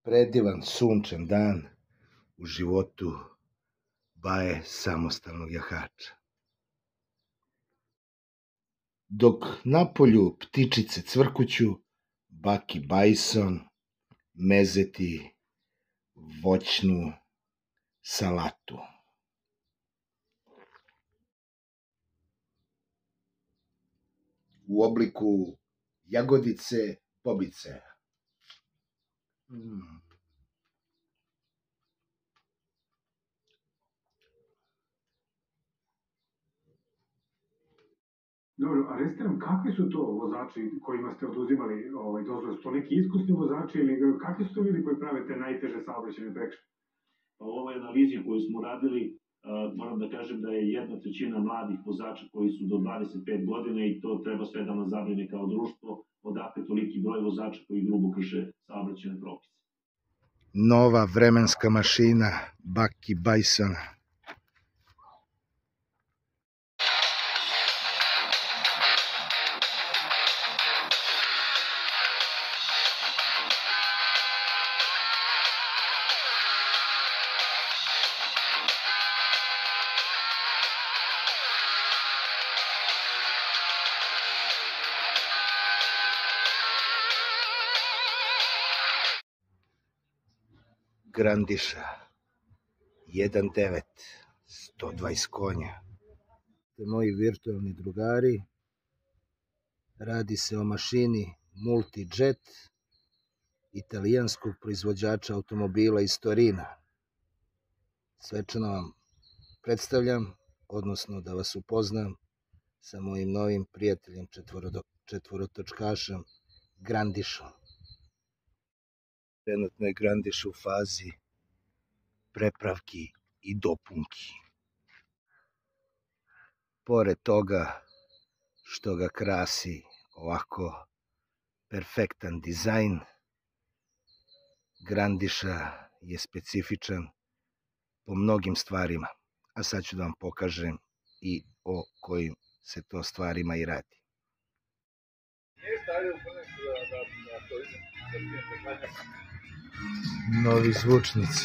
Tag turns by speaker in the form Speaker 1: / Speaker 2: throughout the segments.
Speaker 1: Predivan sunčan dan u životu Baje samostalnog jahača. Dok napolju ptičice cvrkuću, Baki Bajson mezeti voćnu salatu. U obliku jagodice bobice.
Speaker 2: Dobro, a recite nam, kakvi su to vozači kojima ste oduzimali dozvole? Su to neki iskusni vozači ili kakvi su to ljudi koji prave te najteže saobraćajne prekršaje?
Speaker 3: Pa u ovoj analizi koju smo radili, moram da kažem da je 1/3 mladih vozača koji su do 25 godina i to treba sve da nas zabrine kao društvo, odakle toliki broj vozača koji grubo krše saobraćajne propise.
Speaker 1: Nova vremenska mašina Baki Bajsona. Grandiša 1.9, 120 konja. Moji virtualni drugari, radi se o mašini Multijet, italijanskog proizvođača automobila iz Torina. Svečano vam predstavljam, odnosno da vas upoznam sa mojim novim prijateljem četvorotočkašem Grandišom. Trenutno je Grandiš u fazi prepravki i dopunki. Pored toga što ga krasi ovako perfektan dizajn, Grandiša je specifičan po mnogim stvarima, a sad ću da vam pokažem i o kojim se to stvarima i radi. Novi zvučnici.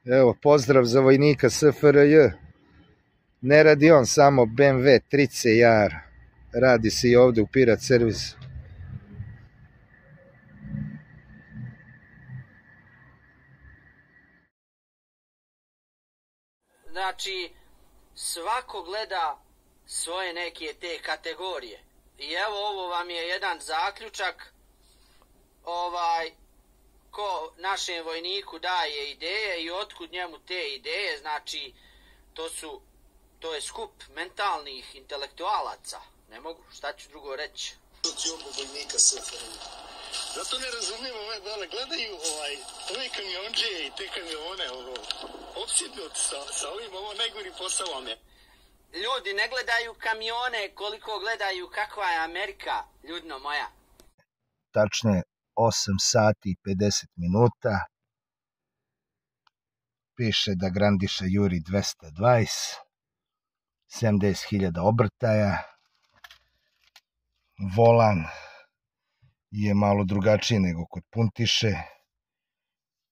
Speaker 1: Evo, pozdrav za vojnika SFRJ. Ne radi on samo BMW 3CR, radi se i ovde u Pirat servisu.
Speaker 4: Znači, svako gleda svoje neke te kategorije. I evo, ovo vam je jedan zaključak, ko našem vojniku daje ideje i otkud njemu te ideje, znači, to je skup mentalnih intelektualaca. Ne mogu, šta ću drugo reći.
Speaker 5: Vojnika SFRJ. Zato ne razumijem ove dole, gledaju ove kamionđe i te kamione, opsjednuti sa ovim, ovo najgori posao vam je.
Speaker 4: Ljudi ne gledaju kamione koliko gledaju kakva je Amerika, ljudno moja.
Speaker 1: Tačne 8 sati i 50 minuta. Piše da Grandiša juri 220, 70.000 obrtaja. Volan je malo drugačiji nego kod Puntiše.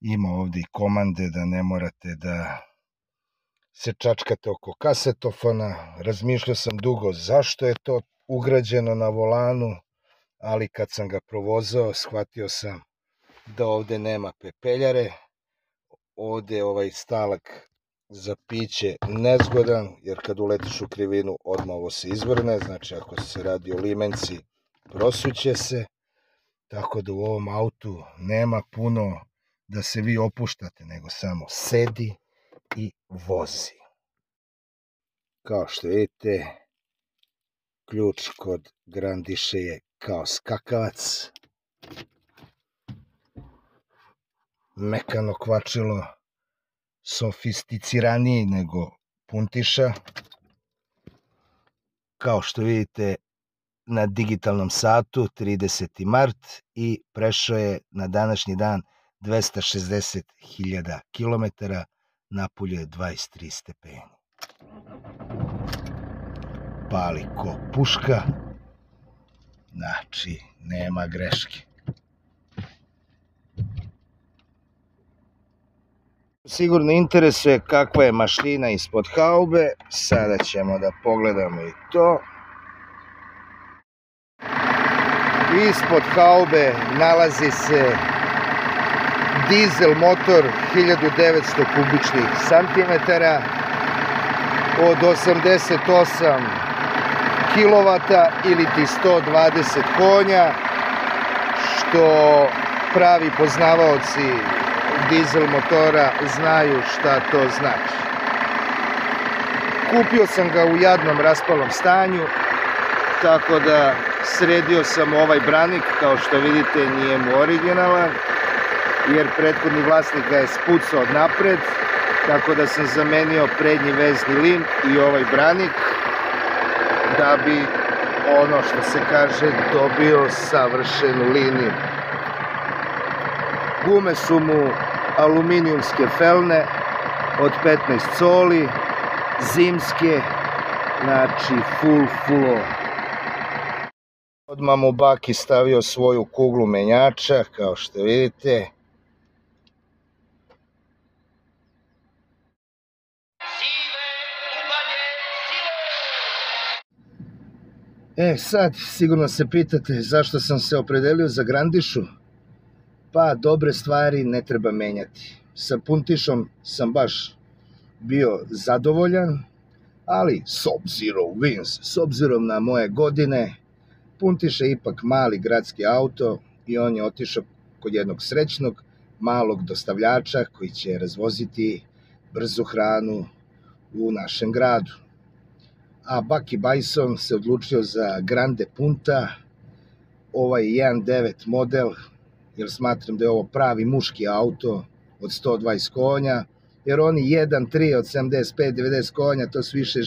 Speaker 1: Ima ovde i komande da ne morate da se čačkate oko kasetofona. Razmišljao sam dugo zašto je to ugrađeno na volanu, ali kad sam ga provozao shvatio sam da ovde nema pepeljare. Ovde je ovaj stalak za piće nezgodan, jer kad uletiš u krivinu odmah ovo se izvrne, znači ako se radi o limenci prosuće se, tako da u ovom autu nema puno da se vi opuštate, nego samo sedi i vozi. Kao što vidite, ključ kod Grandiše je kao skakavac. Mekano kvačilo, sofisticiraniji nego Puntiša. Kao što vidite, na digitalnom satu 30. mart i prešao je na današnji dan 260.000 km, napolju je 23 stepeni. Pali ko puška, Znači, nema greške. Sigurno interesuje kakva je mašina ispod haube. Sada ćemo da pogledamo i to. Ispod haube nalazi se dizel motor 1900 kubičnih santimetara od 88 kilovata ili ti 120 konja, što pravi poznavaoci dizel motora znaju šta to znači. Kupio sam ga u jadnom raspalom stanju, tako da sredio sam ovaj branik, kao što vidite nije mu originalan, jer prethodni vlasnik ga je spucao od napred, tako da sam zamenio prednji vezni lin i ovaj branik, da bi, ono što se kaže, dobio savršenu liniju. Gume su mu aluminijumske felne od 15 coli, zimske, znači full. Odmah mu baki stavio svoju kuglu menjača, kao što vidite. Sad sigurno se pitate zašto sam se opredelio za Grandišu. Pa dobre stvari ne treba menjati. Sa Puntišom sam baš bio zadovoljan, ali Sub-Zero wins. S obzirom na moje godine, Puntiš je ipak mali gradski auto i on je otišao kod jednog srećnog malog dostavljača koji će razvoziti brzu hranu u našem gradu. A Baki Bajson se odlučio za Grande Punta, ovaj 1.9 model, jer smatram da je ovo pravi muški auto od 120 konja, jer oni 1.3 od 75-90 konja, to su više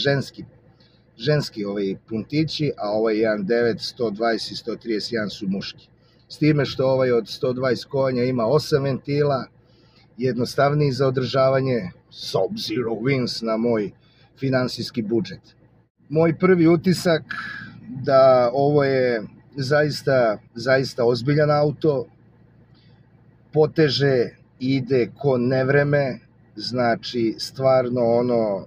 Speaker 1: ženski puntići, a ovaj 1.9, 120 i 131 su muški. S time što ovaj od 120 konja ima 8 ventila, jednostavniji za održavanje, Sub-Zero wins na moj finansijski budžet. Moj prvi utisak da ovo je zaista ozbiljan auto, poteže, ide ko nevreme, znači stvarno ono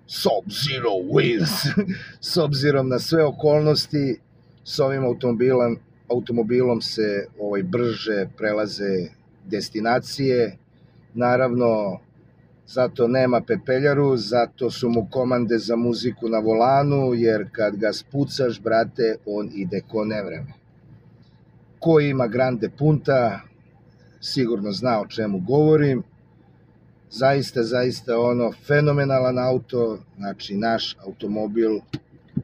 Speaker 1: Sub-Zero wins. S obzirom na sve okolnosti, s ovim automobilom se brže prelaze destinacije, naravno zato nema pepeljaru, zato su mu komande za muziku na volanu, jer kad ga spucaš, brate, on ide ko nevreme. Ko ima Grande Punta, sigurno zna o čemu govorim. Zaista ono fenomenalan auto, znači naš automobil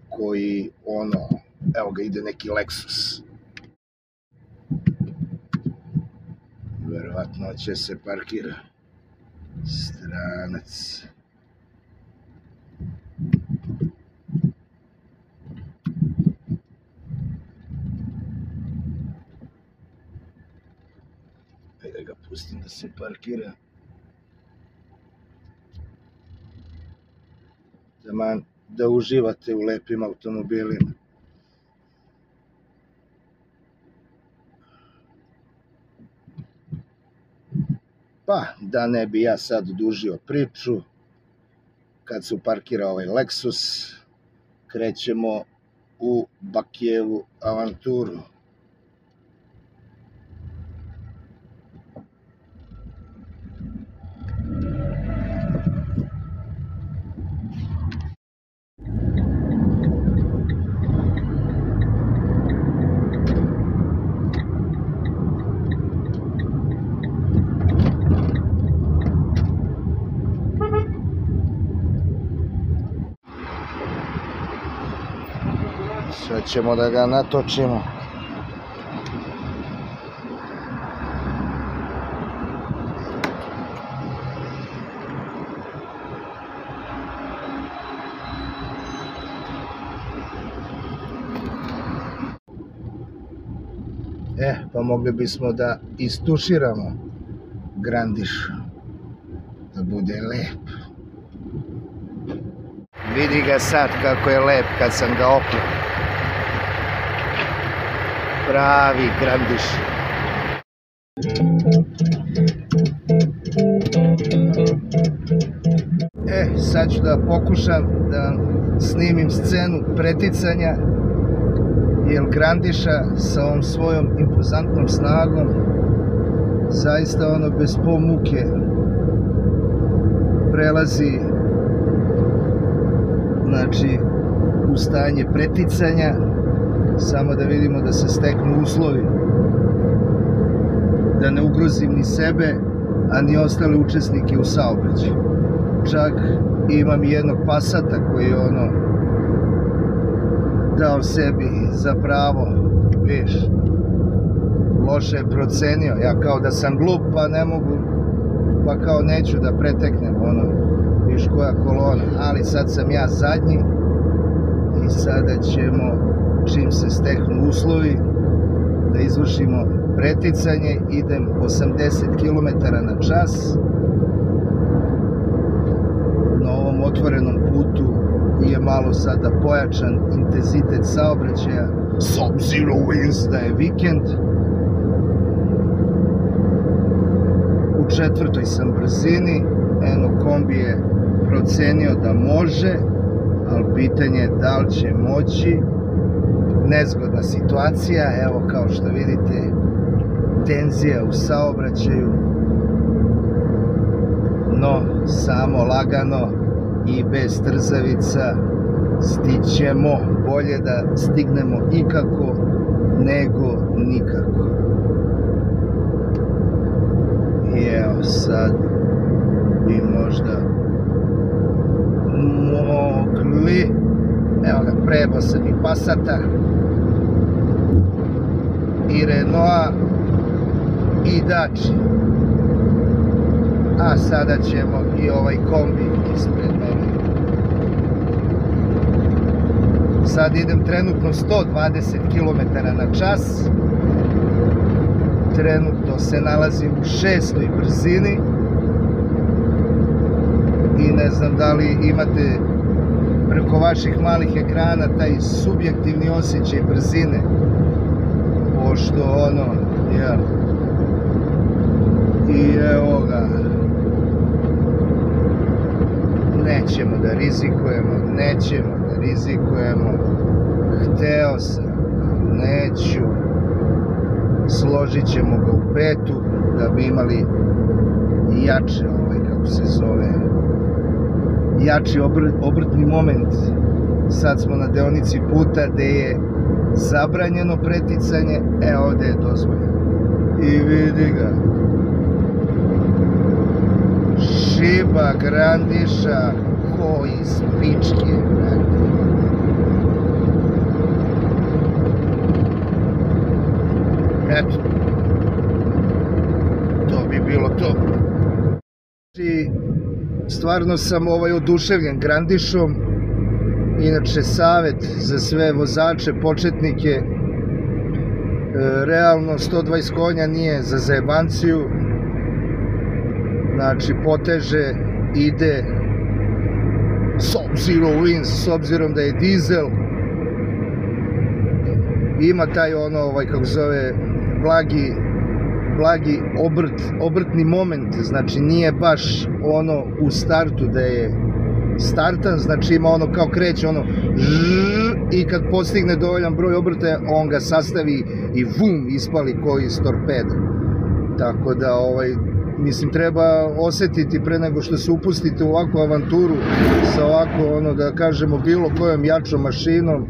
Speaker 1: koji evo ga ide neki Lexus. Verovatno će se parkira. Stranac. Ajde ga pustim da se parkira. Da uživate u lepim automobilima. Pa, da ne bi ja sad dužio priču, kad se parkira ovaj Lexus, krećemo u Bakijevu avanturu. Sad ćemo da ga natočimo. Pa mogli bismo da istuširamo Grandišu, da bude lep. Vidi ga sad kako je lep kad sam ga opleo. pravi Grandiš. Sad ću da pokušam da snimim scenu preticanja, jer Grandiša sa ovom svojom impozantnom snagom zaista ono bez muke prelazi, znači, u stanje preticanja. Samo da vidimo da se steknu uslovi, da ne ugrozim ni sebe, a ni ostale učesnike u saobraćaju. Čak imam i jednog Passata koji je ono dao sebi za pravo, viš, loše je procenio, ja kao da sam glup pa ne mogu, pa kao neću da preteknem, ono, viš koja kolona, ali sad sam ja zadnji i sada ćemo, čim se steknu uslovi, da izvršimo preticanje. Idem 80 km/h. Na ovom otvorenom putu je malo sada pojačan intenzitet saobraćaja, s obzirom da je vikend. U 4. sam brzini, eno kombi je procenio da može, ali pitanje je da li će moći. Nezgodna situacija, evo kao što vidite, tenzija u saobraćaju, no samo lagano i bez trzavica stićemo. Bolje da stignemo ikako nego nikako. I evo sad bi možda mogli, evo ga, prejebao sam i Passata i Renaulta i Dacia, a sada ćemo i ovaj kombi ispred mene. Sad idem trenutno 120 km/h, trenutno se nalazim u 6. brzini i ne znam da li imate preko vaših malih ekrana taj subjektivni osjećaj brzine, pošto ono, jel, i evo ga, nećemo da rizikujemo, hteo sam, neću, složit ćemo ga u petu da bi imali jače, kako se zove, jači obrtni moment. Sad smo na deonici puta gde je zabranjeno preticanje, ovde je dozvoljeno. I vidi ga, šiba Grandiša ko iz pičke. Eto, to bi bilo to. Stvarno sam oduševljen Grandišom. Inače, savjet za sve vozače, početnike, realno 120 konja nije za zajebanciju, znači poteže, ide, s obzirom da je dizel, ima taj kako zove, blagi obrtni moment, znači nije baš ono u startu da je startan, znači ima ono kao kreće ono i kad postigne dovoljan broj obrtaja on ga sastavi i vum, ispali koji iz torpeda. Tako da mislim treba osetiti pre nego što se upustite u ovakvu avanturu sa ovako da kažemo bilo kojom jačom mašinom.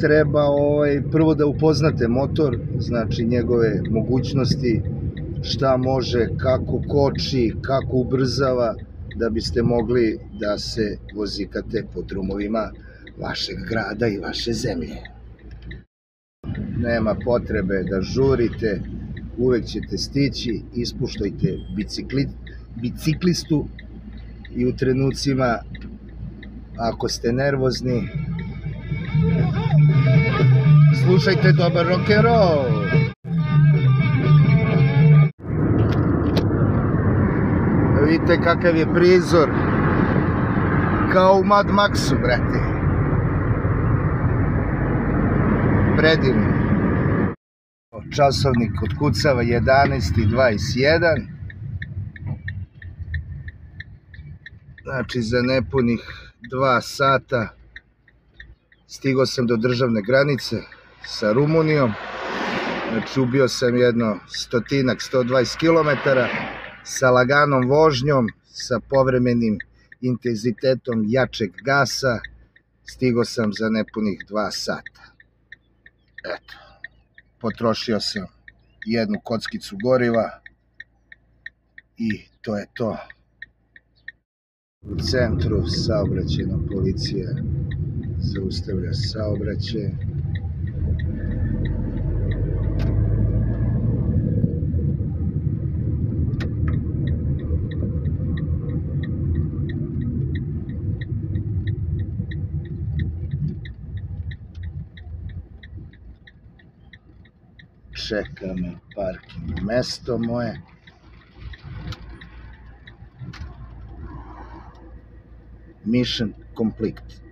Speaker 1: Treba prvo da upoznate motor, znači njegove mogućnosti, šta može, kako koči, kako ubrzava, da biste mogli da se vozikate po drumovima vašeg grada i vaše zemlje. Nema potrebe da žurite, uvek ćete stići, ispuštajte biciklistu i u trenucima, ako ste nervozni, slušajte dobar rock'n'roll. Vidite kakav je prizor, kao u Mad Maxu, brate. Predivno. časovnik otkucava 11:21. Znači za nepunih 2 sata stigao sam do državne granice sa Rumunijom. Znači ubio sam jedno 100-120 km sa laganom vožnjom, sa povremenim intenzitetom jačeg gasa. Stigao sam za nepunih 2 sata. Eto, potrošio sam jednu kockicu goriva i to je to. U centru saobraćajna policija zaustavlja saobraćaj. Čeka me parking mesto moje. Mission complete.